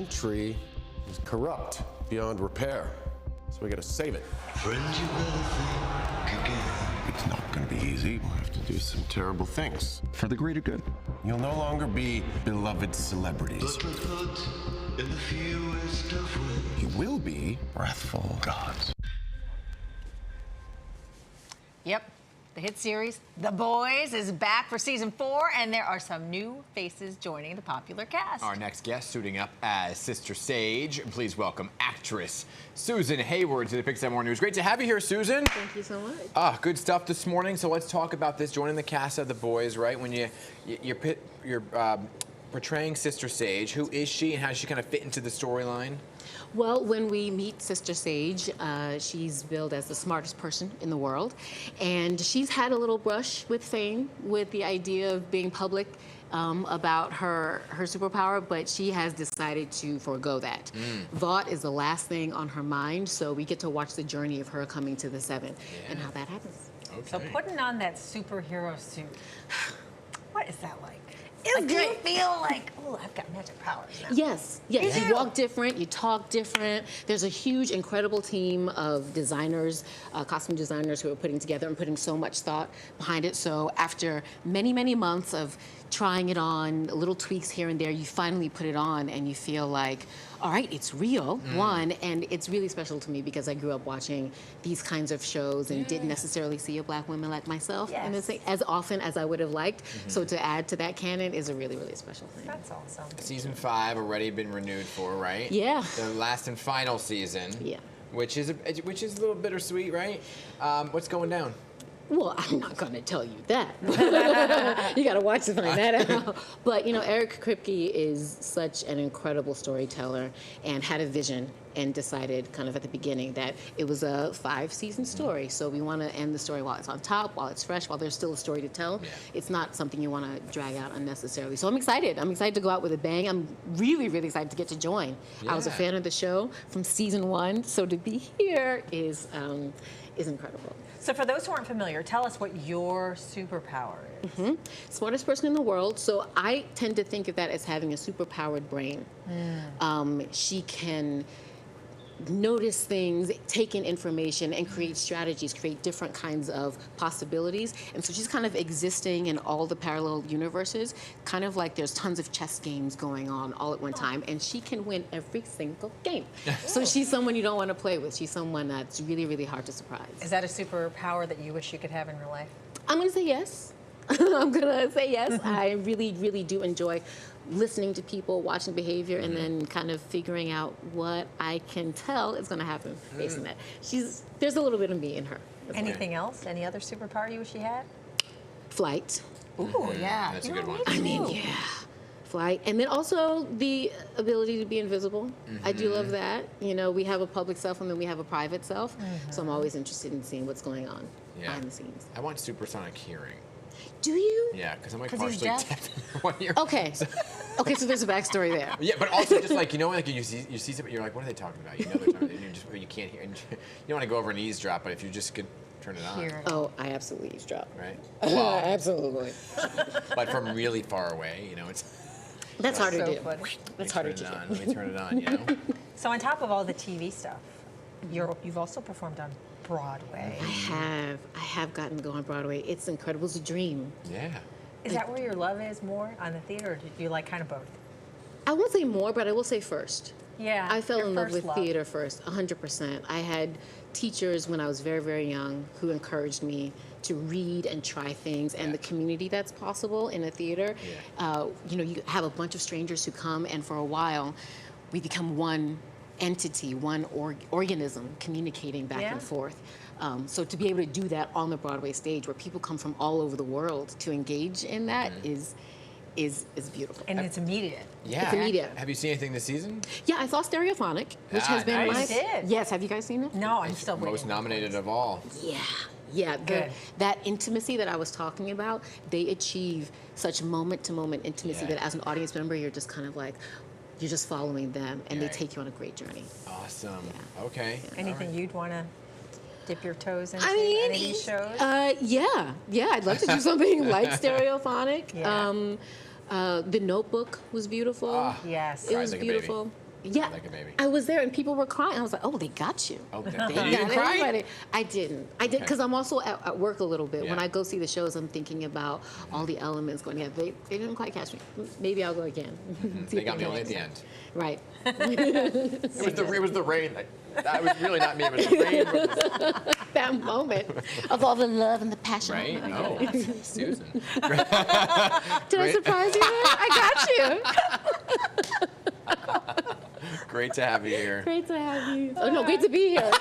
country is corrupt beyond repair. So we gotta save it. Friend, you better think again. It's not gonna be easy. We'll have to do some terrible things. For the greater good. You'll no longer be beloved celebrities. But with good in the fewest of ways. You will be wrathful gods. Yep, the hit series The Boys is back for season 4, and there are some new faces joining the popular cast. Our next guest suiting up as Sister Sage. Please welcome actress Susan Hayward to the Pix Morning News. Great to have you here, Susan. Thank you so much. Good stuff this morning. So let's talk about this, joining the cast of The Boys, right? When you're portraying Sister Sage, who is she and how does she kind of fit into the storyline? Well, when we meet Sister Sage, she's billed as the smartest person in the world. And she's had a little brush with fame, with the idea of being public about her superpower, but she has decided to forego that. Vought is the last thing on her mind, so we get to watch the journey of her coming to the 7 and how that happens. Okay. So putting on that superhero suit, what is that like? It's Do you great. feel like, oh, I've got magic powers now? Yes. You You do? walk different, you talk different. There's a huge, incredible team of designers, costume designers who are putting together and putting so much thought behind it. So after many, many months of trying it on, little tweaks here and there, you finally put it on and you feel like, all right, it's real, one, and it's really special to me because I grew up watching these kinds of shows and didn't necessarily see a black woman like myself in this thing as often as I would have liked. So to add to that canon is a really, really special thing. That's awesome. Season 5 already been renewed for, right? Yeah. The last and final season. Yeah. Which is a little bittersweet, right? What's going down? Well, I'm not going to tell you that. You got to watch to find that out. But, you know, Eric Kripke is such an incredible storyteller and had a vision and decided kind of at the beginning that it was a 5-season story. So we want to end the story while it's on top, while it's fresh, while there's still a story to tell. Yeah. It's not something you want to drag out unnecessarily. So I'm excited. I'm excited to go out with a bang. I'm really, really excited to get to join. I was a Yeah. fan of the show from season 1, so to be here is incredible. So for those who aren't familiar, tell us what your superpower is. Smartest person in the world. So I tend to think of that as having a superpowered brain. She can notice things, take in information, and create strategies, create different kinds of possibilities. And so she's kind of existing in all the parallel universes, kind of like there's tons of chess games going on all at one time, and she can win every single game. So she's someone you don't want to play with. She's someone that's really, really hard to surprise. Is that a superpower that you wish you could have in real life? I'm going to say yes. I'm going to say yes. I really, really do enjoy listening to people, watching behavior, and then kind of figuring out what I can tell is going to happen based on that. There's a little bit of me in her. Anything else? Any other superpower you wish you had? Flight. Ooh, yeah. That's a You good know, one. me I mean, too. yeah. Flight. And then also the ability to be invisible. I do love that. You know, we have a public self and then we have a private self. So I'm always interested in seeing what's going on behind the scenes. I want supersonic hearing. Do you? Yeah, because I'm like 'Cause he's partially deaf? deaf in one ear. Okay. Okay, so there's a backstory there. Yeah, but also just like, you know, like you see something, you're like, what are they talking about? You know they're talking, and you can't hear. And you don't want to go over and eavesdrop, but if you just could turn it on, Hear it. Oh, I absolutely eavesdrop. right? Absolutely. But from really far away, you know, it's. That's hard to So do. funny. That's let harder me to turn do. it on. Let me turn it on, you know? So on top of all the TV stuff, you've also performed on Broadway. I have gotten to go on Broadway. It's incredible. It's a dream. Yeah. Is that where your love is more, on the theater, or do you like kind of both? I won't say more, but I will say first. Yeah. I fell your in love first with theater first, 100%. I had teachers when I was very, very young who encouraged me to read and try things, and the community that's possible in a theater. You know, you have a bunch of strangers who come, and for a while, we become one entity, one organism communicating back and forth. So to be able to do that on the Broadway stage, where people come from all over the world to engage in that is beautiful. And it's immediate. Yeah. It's immediate. Have you seen anything this season? Yeah, I saw Stereophonic, which has been nice. my. You did? Yes, have you guys seen it? No, I'm still waiting. Most nominated of all. Yeah, Good. that intimacy that I was talking about, they achieve such moment-to-moment intimacy Yeah. that as an audience member, you're just kind of like, you're just following them, and Yeah. they take you on a great journey. Awesome. Okay. Anything you'd want to dip your toes into? I mean, any of these shows? yeah, I'd love to do something like Stereophonic. Yeah. The Notebook was beautiful. Yes. It Cried was like a baby. beautiful. Yeah, like a baby. I was there and people were crying. I was like, oh, they got you. Oh, They you got didn't cry? everybody. I didn't. I did Okay. because I'm also at work a little bit. When Yeah. I go see the shows, I'm thinking about all the elements going together. They didn't quite catch me. Maybe I'll go again. See They if got me can only at catch the me. end. Right. It was the rain. That was really not me. It was the rain. That moment of all the love and the passion. Right? Oh, Susan. Did I surprise you? I got you. Great to have you here. Great to have you. Oh no, great to be here.